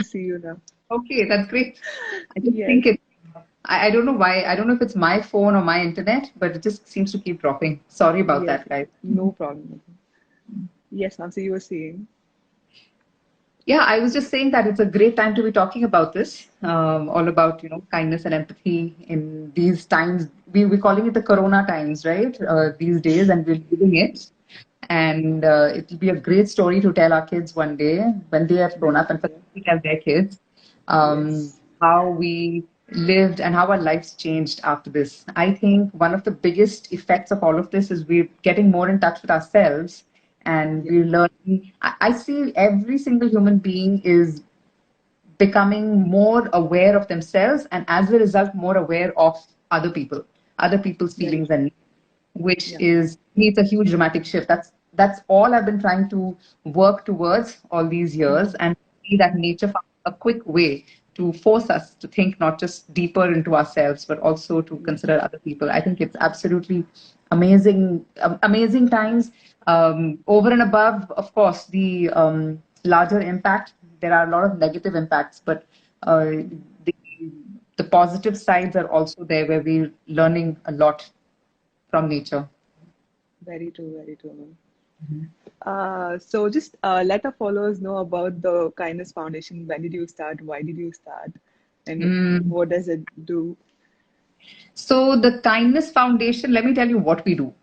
can see you now. Okay, that's great. I just Yes. think I don't know why. I don't know if it's my phone or my internet, but it just seems to keep dropping. Sorry about Yes. that, guys. No problem. Yes, Nancy, you were saying. Yeah, I was just saying that it's a great time to be talking about this, all about kindness and empathy in these times. We're calling it the Corona times, right? These days, and we're living it. And it'll be a great story to tell our kids one day when they have grown Very up, and true. for them to tell their kids Yes. how we lived and how our lives changed after this. I think one of the biggest effects of all of this is we're getting more in touch with ourselves, and Yes. we're learning. I see every single human being is becoming more aware of themselves, and as a result more aware of other people's Very feelings true. and which Yeah. is needs a huge dramatic shift. That's all I've been trying to work towards all these years, and see that nature found a quick way to force us to think not just deeper into ourselves but also to Yes. consider other people. I think it's absolutely amazing, amazing times. Over and above, of course, the larger impact. There are a lot of negative impacts, but the the positive sides are also there, where we're learning a lot from nature. Very true. Very true. So just let our followers know about the Kindness Foundation. When did you start? Why did you start? And Mm. what does it do? So the Kindness Foundation, let me tell you what we do.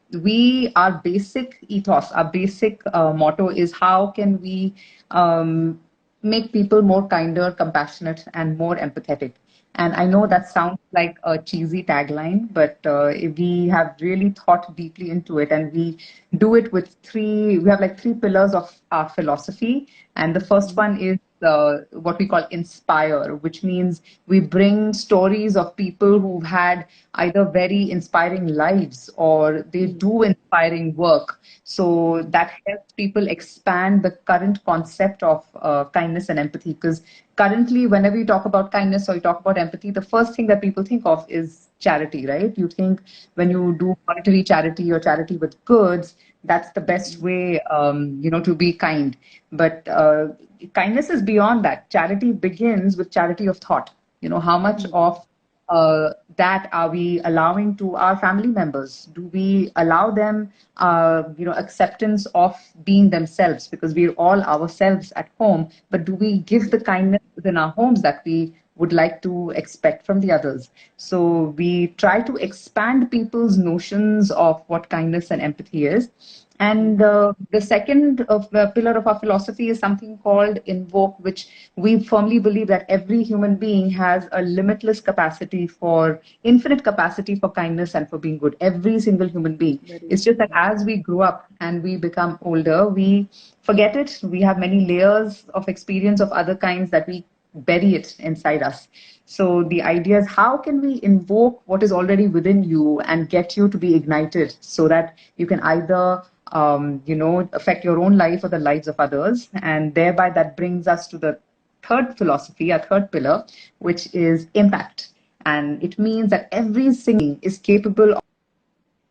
Our basic ethos, our basic motto is how can we um, make people more kinder, compassionate, and more empathetic. And I know that sounds like a cheesy tagline, but we have really thought deeply into it, and we do it with we have like three pillars of our philosophy. And the first Mhm. one is what we call inspire, which means we bring stories of people who've had either very inspiring lives or they Mhm. do inspiring work. So Mhm. that helps people expand the current concept of kindness and empathy. Because currently, whenever you talk about kindness or you talk about empathy, the first thing that people think of is charity, right? You think when Yes. you do monetary charity or charity with goods, that's the best Mhm. way, to be kind. But kindness is beyond that. Charity begins with charity of thought. How much Mhm. of that are we allowing to our family members? Do we allow them, acceptance of being themselves? Because we're all ourselves at home, but do we give Yes. the kindness within our homes that we would like to expect from the others? So we try to expand people's notions of what kindness and empathy is. And Mhm. the second pillar of our philosophy is something called invoke, which we firmly believe that every human being has a limitless capacity for, infinite capacity for kindness and for being good. Every single human being. Very It's true. just that Yeah. as we grow up and we become older, we forget it. We have many layers of experience of other kinds that we bury it inside us. So the idea is how can we invoke what is already within you and get you to be ignited so that you can either affect your own life or the lives of others. And thereby that brings us to the third philosophy, a third pillar, which is impact. And it means that every single is capable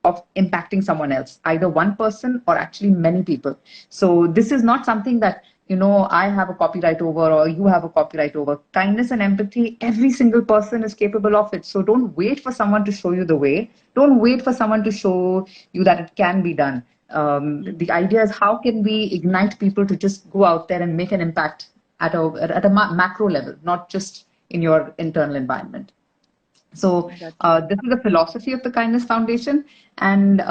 of impacting someone else, either one person or actually many people. So this is not something that, I have a copyright over or you have a copyright over. Kindness and empathy, every single person is capable of it. So don't wait for someone to show you the way. Don't wait for someone to show you that it can be done. The Mhm. idea is how can we ignite people to just go out there and make an impact at a macro level, not just in your internal environment. So That's true. this is the philosophy of the Kindness Foundation, and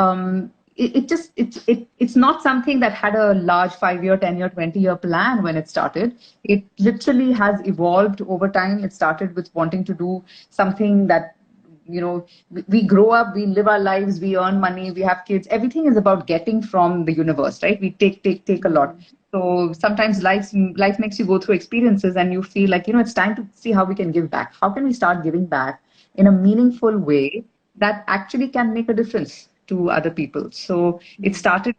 it's not something that had a large 5 year, 10 year, 20 year plan when it started. It literally has evolved over time. It started with wanting to do something that we grow up, we live our lives, we earn money, we have kids. Everything is about getting from the universe, right? We take a lot. Mhm. So sometimes life makes you go through experiences and you feel like it's time to see how we can give back. How can we start giving back in a meaningful way that actually can make a difference to other people? So it Mhm. started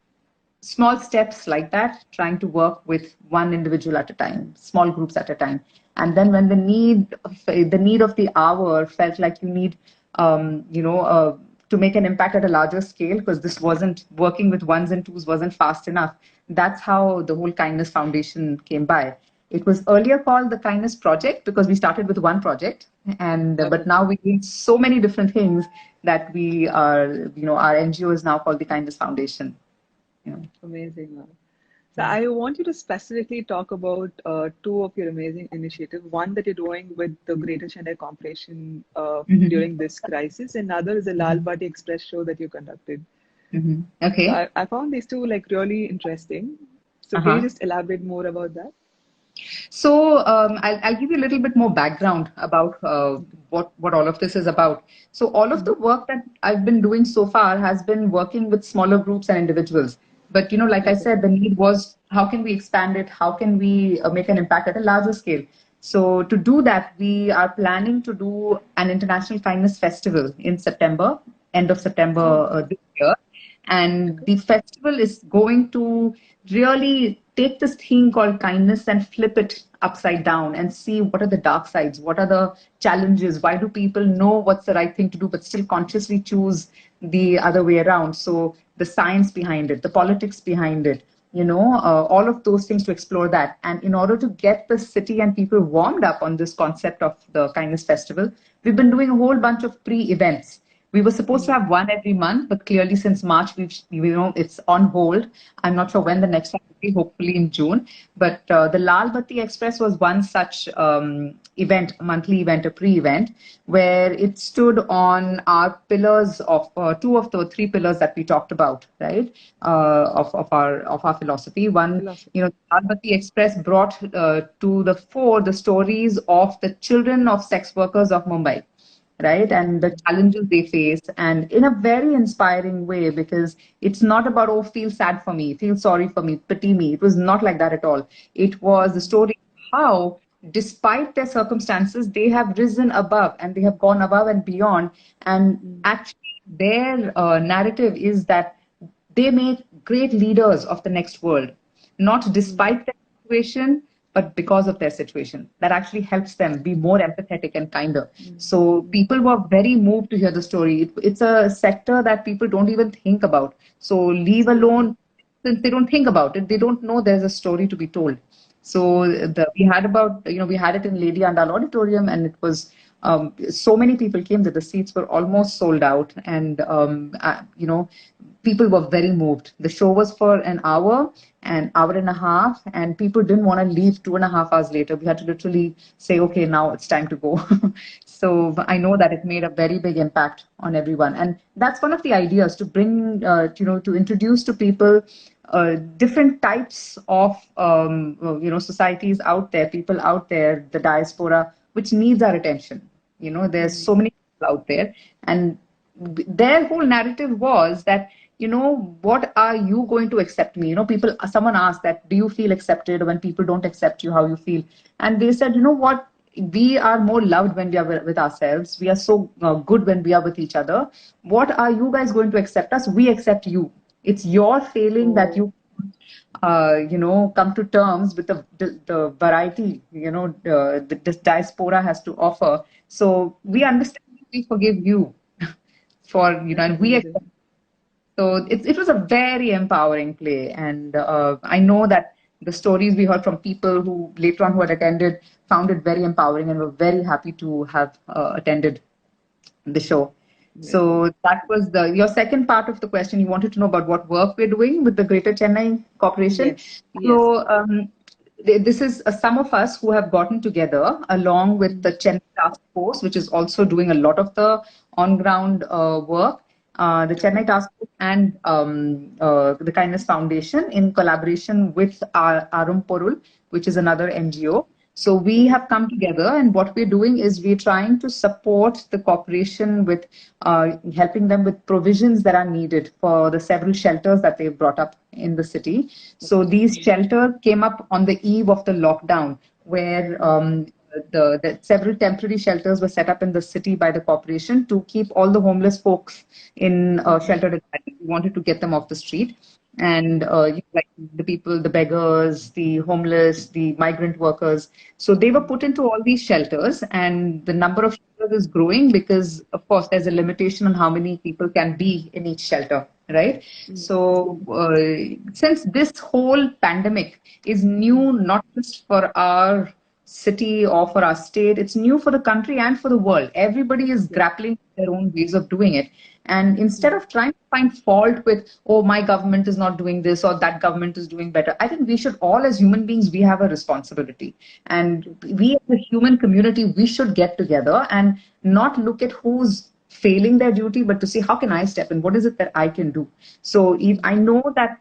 small steps like that, trying to work with one individual at a time, small groups at a time. And then when the need of the hour felt like you need, to make an impact at a larger scale, because this wasn't working with ones and twos wasn't fast enough. That's how the whole Kindness Foundation came by. It was earlier called the Kindness Project because we started with one project, and Okay. but now we do so many different things that we are, our NGO is now called the Kindness Foundation. Amazing. So I want you to specifically talk about two of your amazing initiatives. One that you're doing with the Greater Chennai Corporation Mm-hmm. during this crisis, and another is the Lal Bati Express show that you conducted. Mm-hmm. So Okay. I found these two like really interesting. So can you Uh-huh. just elaborate more about that? So I'll give you a little bit more background about what all of this is about. So all of the Mm-hmm. work that I've been doing so far has been working with smaller groups and individuals. But like I Okay. said, the need was how can we expand it? How can we make an impact at a larger scale? So to do that, we are planning to do an International Kindness Festival in September, end of September Oh, this year. And okay. the festival is going to really take this thing called kindness and flip it upside down and see what are the dark sides, what are the challenges, why do people know what's the right thing to do but still consciously choose the other way around. So the science behind it, the politics behind it, all of those things, to explore that. And in order to get the city and people warmed up on this concept of the kindness festival, we've been doing a whole bunch of pre-events. We were supposed to Mm-hmm. have one every month, but clearly since March, it's on hold. I'm not sure when the next one will be, hopefully in June. But the Lal Bati Express was one such event, a monthly event, a pre-event, where it stood on our pillars of two of the three pillars that we talked about, right? Of our philosophy. One, Philosophy. Lal Bati Express brought to the fore the stories of the children of sex workers of Mumbai, right? Okay. And the challenges they face, and in a very inspiring way, because it's not about, oh, feel sad for me, feel sorry for me, pity me. It was not like that at all. It was the Mm-hmm. story of how, despite their circumstances, they have risen above and they have gone above and beyond. And Mm-hmm. actually, their narrative is that they make great leaders of the next world, not Mm-hmm. despite their situation, but because of their situation. That actually helps them be more empathetic and kinder. So Mm-hmm. people were very moved to hear the story. It's a sector that people don't even think about. So leave Absolutely. alone, since they don't think about it, they don't know there's a story to be told. So Mm-hmm. we had it in Lady Andal Auditorium, and it was so many people came that the seats were almost sold out, and people were very moved. The show was for an hour and a half, and people didn't want to leave 2.5 hours later. We had to literally say, okay, now it's time to go. So I know that it made a very big impact on everyone, and that's one of the ideas, to bring, to introduce to people different types of societies out there, people out there, the diaspora, which needs our attention. There's Mm-hmm. so many people out there, and their whole narrative was that, what are you going to accept me? Someone asked that, do you feel accepted when people don't accept you, how you feel? And they said, what, we are more loved when we are with ourselves. We are so good when we are with each other. What are you guys going to accept us? We accept you. It's your failing that Oh, you come to terms with the variety, this diaspora has to offer. So we understand, we forgive you for, that's and we accept. amazing. So it was a very empowering play. And I know that the stories we heard from people who later on who had attended found it very empowering and were very happy to have attended the show. Amazing. So that was your second part of the question. You wanted to know about what work we're doing with the Greater Chennai Corporation. Yes. Yes. So this is some of us who have gotten together along with the Mm-hmm. Chennai Task Force, which is also doing a lot of the on-ground work. The Okay. Chennai Task Force and the Kindness Foundation, in collaboration with Arum Porul, which is another NGO. So we Okay. have come together, and what we're doing is we're trying to support the corporation with helping them with provisions that are needed for the several shelters that they've brought up in the city. So Okay. these shelters came up on the eve of the lockdown, where Mm-hmm. the several temporary shelters were set up in the city by the corporation to keep all the homeless folks in Mm-hmm. sheltered environment. We wanted to get them off the street. And like the people, the beggars, the homeless, the migrant workers. So they were put into all these shelters, and the number of shelters shelters is growing because, of course, there's a limitation on how many people can be in each shelter, right? So, since this whole pandemic is new, not just for our city or for our state, it's new for the country and for the world. Everybody is grappling with their own ways of doing it. And instead of trying to find fault with, oh, my government is not doing this or that government is doing better, I think we should all, as human beings, we have a responsibility. And we as a human community, we should get together and not look at who's failing their duty, but to see how can I step in? What is it that I can do? So if I know that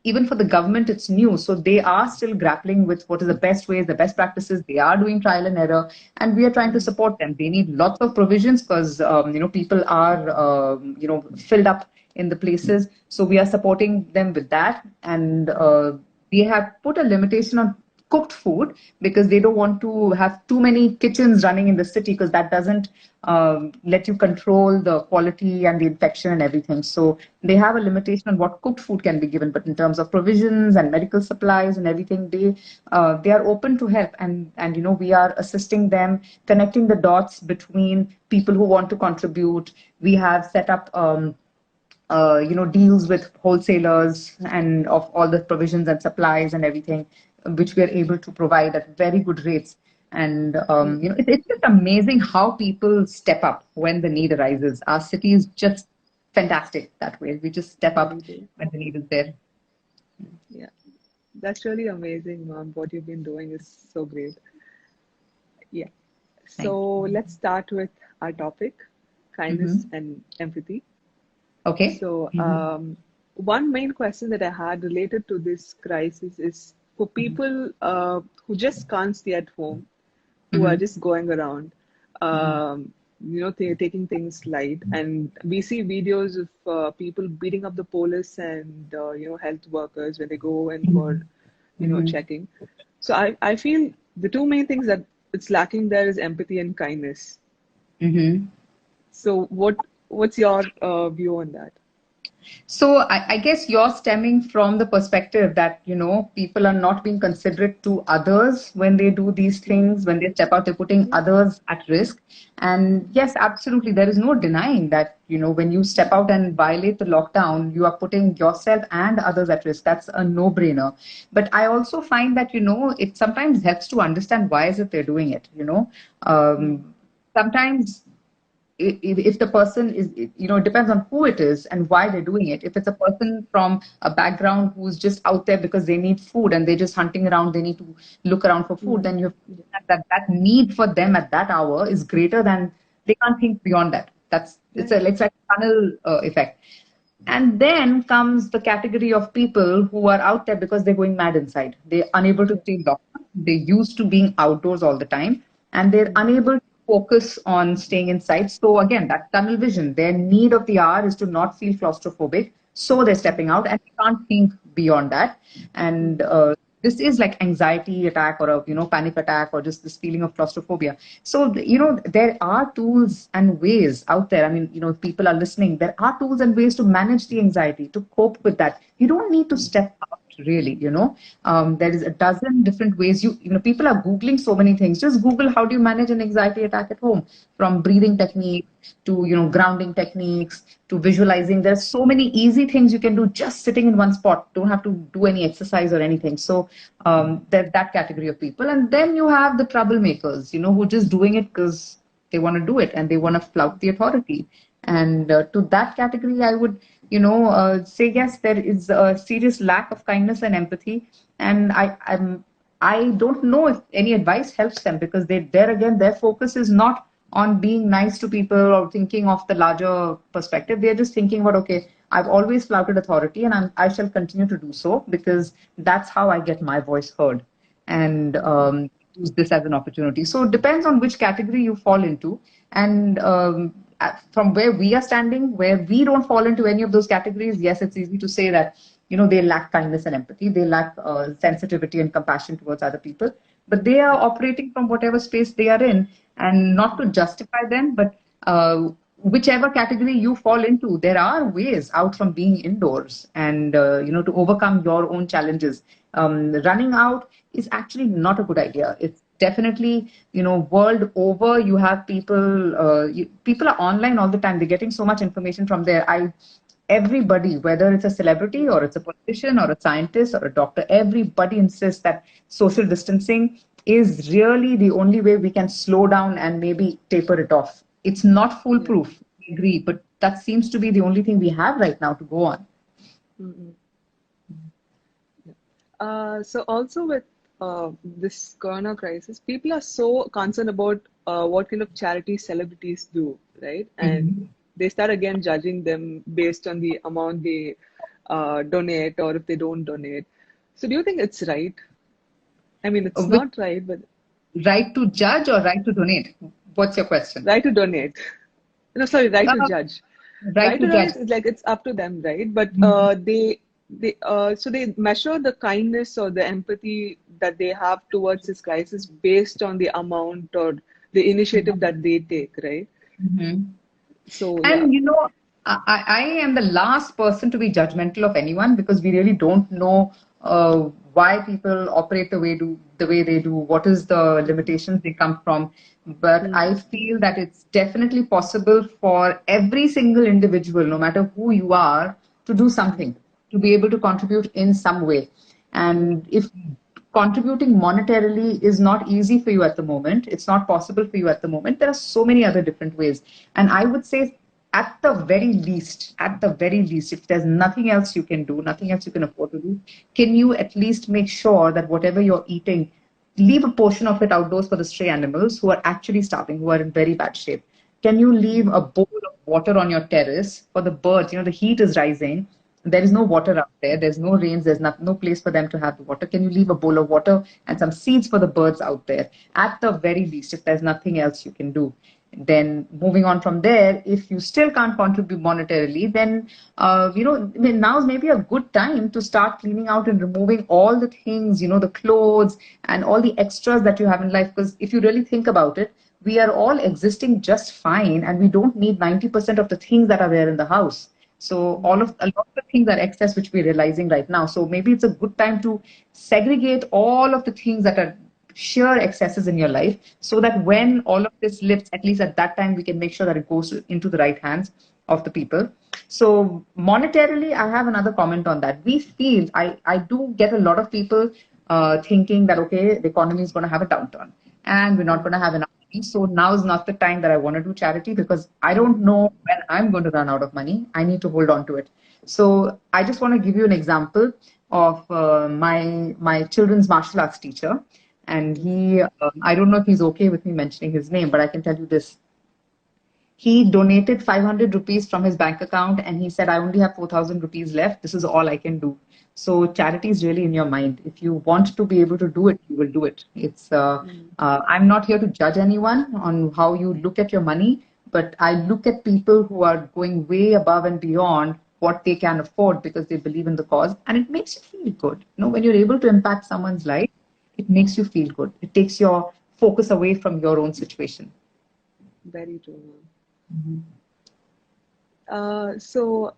even for the government, it's new. So they are still grappling with what is the best ways, the best practices. They are doing trial and error, and we are trying to support them. They need lots of provisions because, people are, filled up in the places. So we are supporting them with that. And we have put a limitation on cooked food because they don't want to have too many kitchens running in the city because that doesn't let you control the quality and the infection and everything. So they have a limitation on what cooked food can be given, but in terms of provisions and medical supplies and everything, they are open to help, and we are assisting them, connecting the dots between people who want to contribute. We have set up deals with wholesalers and of all the provisions and supplies and everything, which we are able to provide at very good rates. And, it's just amazing how people step up when the need arises. Our city is just fantastic that way. We just step up when the need is there. Yeah, that's really amazing, Mom. What you've been doing is so great. Yeah. So let's start with our topic, kindness and empathy. Okay. So one main question that I had related to this crisis is for people who just can't stay at home, who are just going around, taking things light. And we see videos of people beating up the police and, health workers when they go in for, checking. So I feel the two main things that it's lacking there is empathy and kindness. So what's your view on that? So I guess you're stemming from the perspective that, people are not being considerate to others when they do these things, when they step out, they're putting others at risk. And yes, absolutely. There is no denying that, when you step out and violate the lockdown, you are putting yourself and others at risk. That's a no-brainer. But I also find that, it sometimes helps to understand why is it they're doing it, sometimes if the person is, it depends on who it is and why they're doing it. If it's a person from a background who's just out there because they need food and they're just hunting around, they need to look around for food, then you have that need for them at that hour is greater than they can't think beyond that. It's like a tunnel effect. And then comes the category of people who are out there because they're going mad inside. They're unable to stay locked. They're used to being outdoors all the time, and they're unable to focus on staying inside. So again, that tunnel vision, their need of the hour is to not feel claustrophobic. So they're stepping out and they can't think beyond that. And this is like anxiety attack or a panic attack or just this feeling of claustrophobia. So there are tools and ways out there. I mean, if people are listening, there are tools and ways to manage the anxiety, to cope with that. You don't need to step out, really. There is a dozen different ways. People are Googling so many things. Just Google how do you manage an anxiety attack at home, from breathing techniques to grounding techniques to visualizing. There's so many easy things you can do just sitting in one spot. Don't have to do any exercise or anything. So there's that category of people. And then you have the troublemakers, who are just doing it because they want to do it and they want to flout the authority. And to that category, I would say yes, there is a serious lack of kindness and empathy. And I don't know if any advice helps them, because their focus is not on being nice to people or thinking of the larger perspective. They're just thinking about, okay, I've always flouted authority and I shall continue to do so because that's how I get my voice heard, and use this as an opportunity. So it depends on which category you fall into. And from where we are standing, where we don't fall into any of those categories, yes, it's easy to say that, they lack kindness and empathy. They lack sensitivity and compassion towards other people. But they are operating from whatever space they are in, and not to justify them, but whichever category you fall into, there are ways out from being indoors and, to overcome your own challenges. Running out is actually not a good idea. It definitely, world over, you have people, people are online all the time. They're getting so much information from there. Everybody, whether it's a celebrity or it's a politician or a scientist or a doctor, everybody insists that social distancing is really the only way we can slow down and maybe taper it off. It's not Yeah. foolproof, I agree, but that seems to be the only thing we have right now to go on. Mm-mm. So also with this corona crisis, people are so concerned about what kind of charity celebrities do, right? And Mhm. they start again judging them based on the amount they donate or if they don't donate. So do you think it's right? I mean, it's Which, not right, but right to judge or right to donate? What's your question? right to donate. No, sorry, right to Uh, judge. right Right to to judge. donate is like it's up to them, right? But Mhm. they measure the kindness or the empathy that they have towards this crisis based on the amount or the initiative that they take, right? Mhm. So yeah. And I am the last person to be judgmental of anyone because we really don't know why people operate the way they do. What is the limitations they come from? But I Mm-hmm. feel that it's definitely possible for every single individual, no matter who you are, to do something, to be able to contribute in some way. Yeah. And if contributing monetarily is not easy for you at the moment, it's not possible for you at the moment, there are so many other different ways. And I would say, at the very least, if there's nothing else you can do, nothing else you can afford to do, can you at least make sure that whatever you're eating, leave a portion of it outdoors for the stray animals who are actually starving, who are in very bad shape? Can you leave a bowl of water on your terrace for the birds? The heat is rising. There is no water out there. There's no rains. There's no place for them to have the water. Can you leave a bowl of water and some seeds for the birds out there? At the very least, if there's nothing else you can do. Then moving on from there, if you still can't contribute monetarily, then I mean, now is maybe a good time to start cleaning out and removing all the things, the clothes and all the extras that you have in life. Because if you really think about it, we are all existing just fine, and we don't need 90% of the things that are there in the house. So a lot of the things are excess, which we're realizing right now. So maybe it's a good time to segregate all of the things that are sheer excesses in your life, so that when all of this lifts, at least at that time, we can make sure that it goes into the right hands of the people. So monetarily, I have another comment on that. I do get a lot of people thinking that, okay, the economy is going to have a downturn and we're not going to have enough money. So now is not the time that I want to do charity because I don't know when I'm going to run out of money. I need to hold on to it. So I just want to give you an example of my children's martial arts teacher. And I don't know if he's okay with me mentioning his name, but I can tell you this. He donated 500 rupees from his bank account and he said, I only have 4,000 rupees left. This is all I can do. So charity is really in your mind. If you want to be able to do it, you will do it. I'm not here to judge anyone on how you look at your money, but I look at people who are going way above and beyond what they can afford because they believe in the cause, and it makes you feel good. When you're able to impact someone's life, it makes you feel good. It takes your focus away from your own situation. Very true. So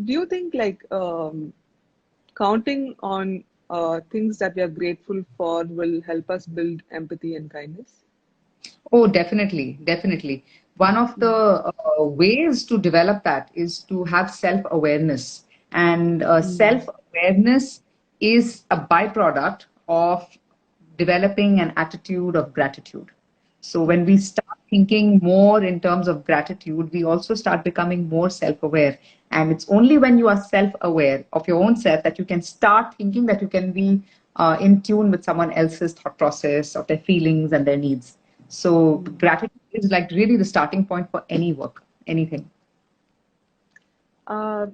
do you think like counting on things that we are grateful for will help us build empathy and kindness? Oh, definitely, definitely. One of the ways to develop that is to have self-awareness. And Mm. self-awareness is a byproduct of developing an attitude of gratitude. So when we start thinking more in terms of gratitude, we also start becoming more self-aware. And it's only when you are self-aware of your own self that you can start thinking that you can be in tune with someone else's thought process of their feelings and their needs. So gratitude is like really the starting point for any work, anything. Uh,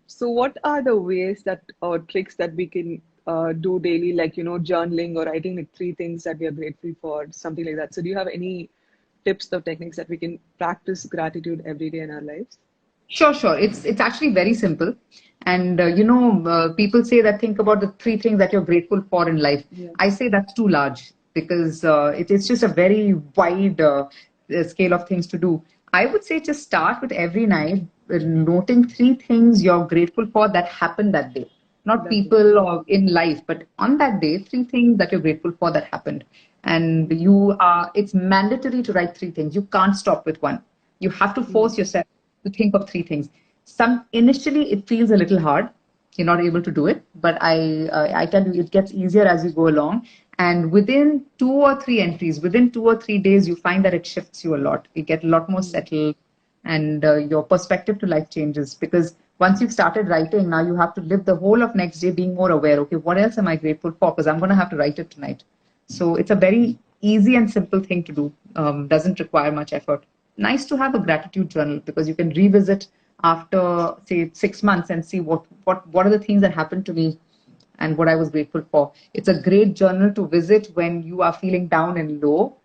so what are the ways that or tricks that we can do daily, like journaling or writing like three things that we are grateful for, something like that? So do you have any tips or techniques that we can practice gratitude every day in our lives? Sure, sure. It's actually very simple. And people say that think about the three things that you're grateful for in life. Yeah. I say that's too large because it's just a very wide scale of things to do. I would say just start with every night noting three things you're grateful for that happened that day. not people or in life, but on that day, three things that you're grateful for that happened. And it's mandatory to write three things. You can't stop with one. You have to force yourself to think of three things. Initially it feels a little hard. You're not able to do it, but I tell you, it gets easier as you go along. And within 2 or 3 entries, within 2 or 3 days, you find that it shifts you a lot. You get a lot more settled, and your perspective to life changes, because once you've started writing, now you have to live the whole of next day being more aware. Okay, what else am I grateful for? Because I'm going to have to write it tonight. So it's a very easy and simple thing to do. Doesn't require much effort. Nice to have a gratitude journal, because you can revisit after, say, 6 months and see what are the things that happened to me and what I was grateful for. It's a great journal to visit when you are feeling down and low,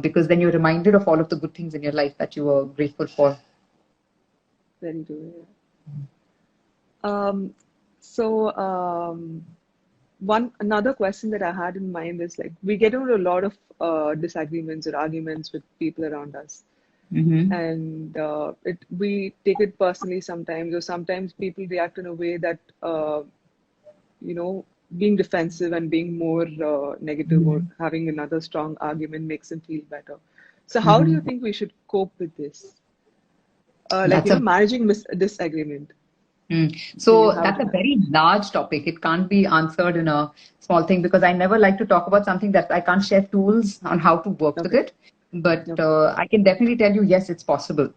because then you're reminded of all of the good things in your life that you were grateful for. Very good. Another question that I had in mind is, like, we get into a lot of disagreements or arguments with people around us. And we take it personally sometimes, or sometimes people react in a way that, being defensive and being more negative or having another strong argument makes them feel better. So how do you think we should cope with this? Managing disagreement. So that's a very large topic. It can't be answered in a small thing, because I never like to talk about something that I can't share tools on how to work with it. But I can definitely tell you, yes, it's possible.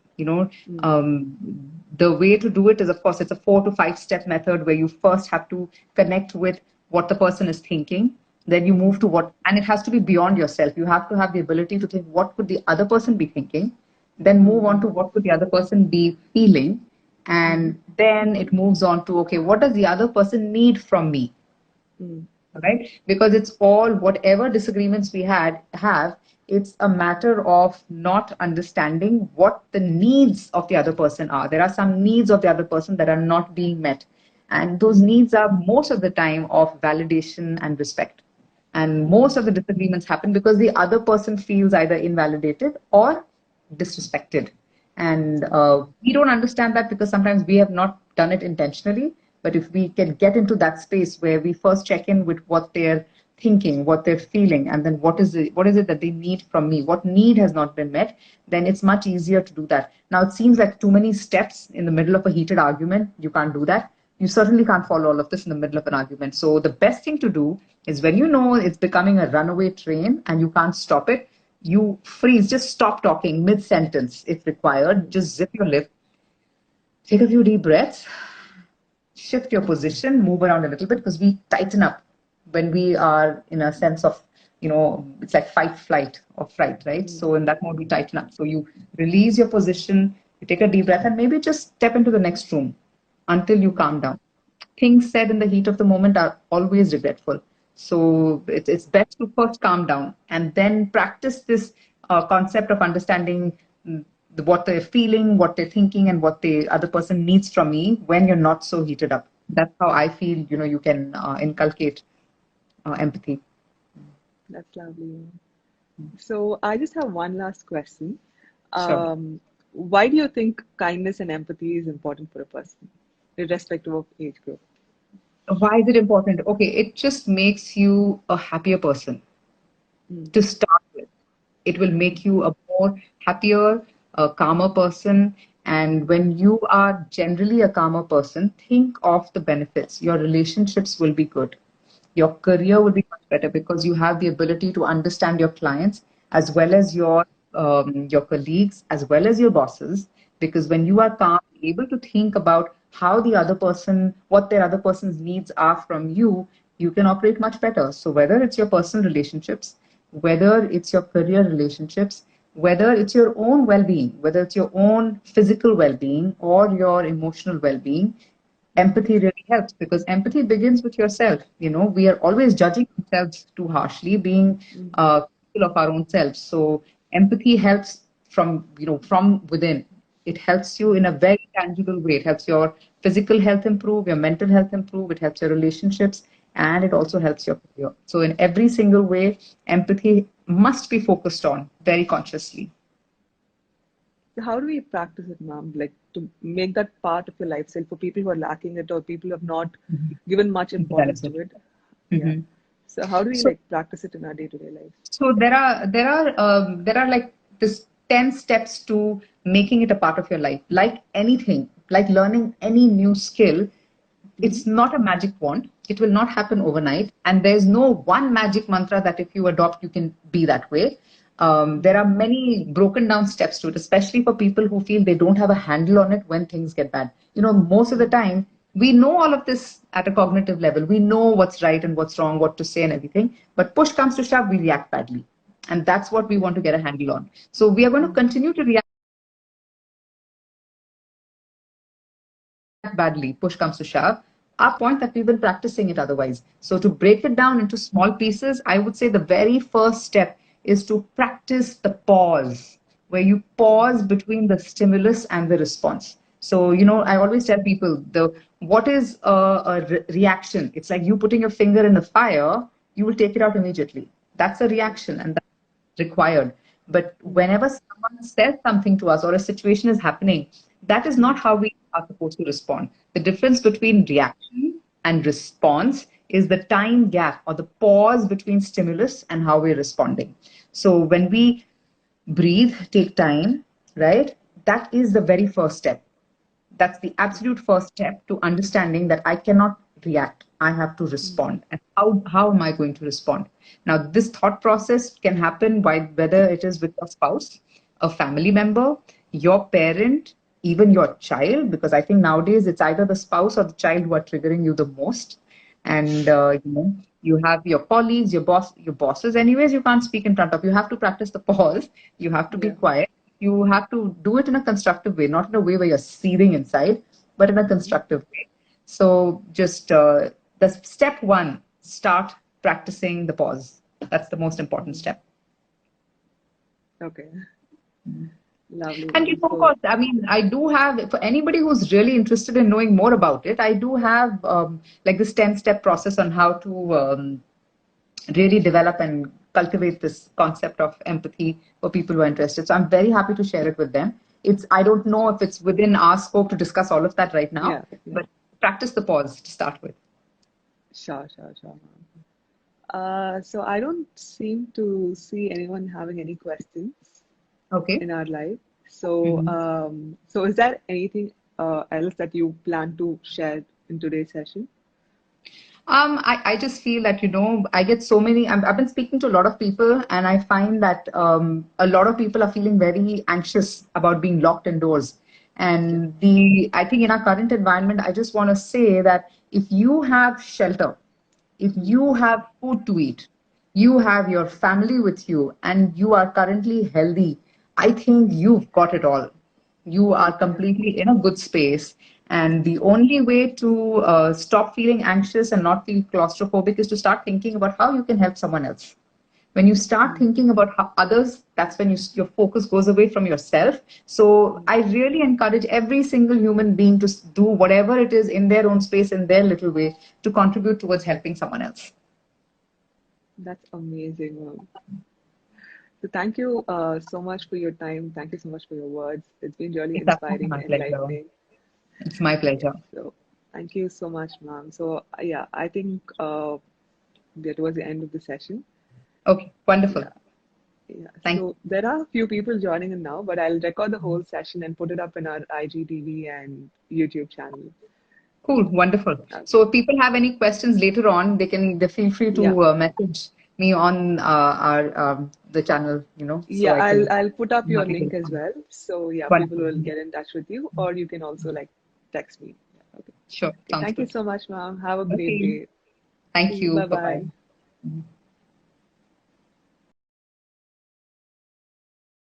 The way to do it is, of course, it's a 4 to 5 step method, where you first have to connect with what the person is thinking. Then you move to and it has to be beyond yourself. You have to have the ability to think, what could the other person be thinking? Then move on to what could the other person be feeling? And then it moves on to, okay, what does the other person need from me? Right? Because it's all, whatever disagreements we have, it's a matter of not understanding what the needs of the other person are. There are some needs of the other person that are not being met. And those needs are most of the time of validation and respect. And most of the disagreements happen because the other person feels either invalidated or disrespected. And we don't understand that, because sometimes we have not done it intentionally. But if we can get into that space where we first check in with what they're thinking, what they're feeling, and then what is it that they need from me, what need has not been met, then it's much easier to do that. Now, it seems like too many steps in the middle of a heated argument. You can't do that. You certainly can't follow all of this in the middle of an argument. So the best thing to do is, when you know it's becoming a runaway train and you can't stop it, you freeze, just stop talking mid-sentence if required, just zip your lip, take a few deep breaths, shift your position, move around a little bit, because we tighten up when we are in a sense of, it's like fight, flight or fright, right? So in that mode, we tighten up. So you release your position, you take a deep breath, and maybe just step into the next room until you calm down. Things said in the heat of the moment are always regretful. So it's best to first calm down and then practice this concept of understanding what they're feeling, what they're thinking, and what the other person needs from me when you're not so heated up. That's how I feel, you can inculcate empathy. That's lovely. So I just have one last question. Sure. Why do you think kindness and empathy is important for a person, irrespective of age group? Why is it important? Okay, it just makes you a happier person to start with. It will make you a more happier, a calmer person. And when you are generally a calmer person, think of the benefits. Your relationships will be good. Your career will be much better, because you have the ability to understand your clients as well as your colleagues, as well as your bosses. Because when you are calm, able to think about how the other person, what their other person's needs are from you, you can operate much better. So whether it's your personal relationships, whether it's your career relationships, whether it's your own well-being, whether it's your own physical well-being or your emotional well-being, empathy really helps, because empathy begins with yourself. We are always judging ourselves too harshly, being critical of our own selves. So empathy helps from within. It helps you in a very tangible way. It helps your physical health improve, your mental health improve, it helps your relationships, and it also helps your career. So in every single way, empathy must be focused on very consciously. How do we practice it, ma'am? Like to make that part of your lifestyle for people who are lacking it or people who have not Mhm. given much importance Develops it. to it. Yeah. Mhm. So how do we So like practice it in our day-to-day life? So there are like this 10 steps to making it a part of your life. Like anything, like learning any new skill, Hmm. it's not a magic wand. It will not happen overnight. And there's no one magic mantra that if you adopt, you can be that way. There are many broken down steps to it, especially for people who feel they don't have a handle on it when things get bad. Most of the time, we know all of this at a cognitive level. We know what's right and what's wrong, what to say and everything. But push comes to shove, we react badly. And that's what we Yeah. want to get a handle on. So we are going to Hmm. continue to react badly, push comes to shove, our point that we've been practicing it otherwise. So to break it down into small pieces, I would say the very first step is to practice the pause, where you pause between the stimulus and the response. So, I always tell people the what is a reaction? It's like you putting your finger in the fire, you will take it out immediately. That's a reaction and that's required. But Hmm. whenever someone says something to us or a situation is happening, that is not how we are supposed to respond. The difference between reaction and response is the time gap or the pause between stimulus and how we're responding. So when we breathe, take time, right? That is the very first step. That's the absolute first step to understanding that I cannot react. I have to Hmm. respond. And how am I going to respond? Now, this thought process can happen by whether it is with a spouse, a family member, your parent, even your child, because I think nowadays it's either the spouse or the child who are triggering you the most. And you have your colleagues, your bosses. Anyways, you can't speak in front of. You have to practice the pause. You have to be Yeah. quiet. You have to do it in a constructive way, not in a way where you're seething inside, but in a Hmm. constructive way. So just the step one, start practicing the pause. That's the most important Hmm. step. Okay. Lovely, And ma'am. of So course, I mean, I do have, for anybody who's really interested in knowing more about it, I do have like this 10-step process on how to really develop and cultivate this concept of empathy for people who are interested. So I'm very happy to share it with them. I don't know sure. if it's within our scope to discuss all of that right now, Yeah, yeah. but practice the pause to start with. Sure, ma'am. So I don't seem to see anyone having any questions Okay. in our life. So, Mhm. so is there anything else that you plan to share in today's session? I just feel that, I get so many, I've been speaking to a lot of people and I find that a lot of people are feeling very anxious about being locked indoors. Yeah. And I think in our current environment, I just want to say that if you have shelter, if Mm-hmm. you have food to eat, you have your family with you, and you are currently healthy, I think you've got it all. You are Yeah. completely in a good space. And the only way to stop feeling anxious and not feel claustrophobic is to start thinking about how you can help someone else. When you start Mm-hmm. thinking about how others, that's when your focus goes away from yourself. So I really encourage every single human being to do whatever it is in their own space, in their little way, to contribute towards helping someone else. That's amazing. So thank you so much for your time. Thank you so much for your words. It's been really It's absolutely inspiring, my pleasure. enlightening. It's my pleasure. So thank you so much, ma'am. So yeah, I think we are towards the end of the session. Okay, wonderful. Yeah. Yeah, Thank so there are a few people joining in now, but I'll record the whole session and put it up in our IGTV and YouTube channel. Cool, wonderful. Okay. So if people have any questions later on, they feel free Yeah, to message me on our the channel, so yeah, I I'll can. I'll put up I'm your happy to link as respond. well. So yeah, people Wonderful. will get in touch with you, or you can also like text me. Yeah, okay. Sure, Okay. sounds Thank you good. so much, ma'am. Have a great Okay. day. See Thank you. you. Bye Bye bye. bye.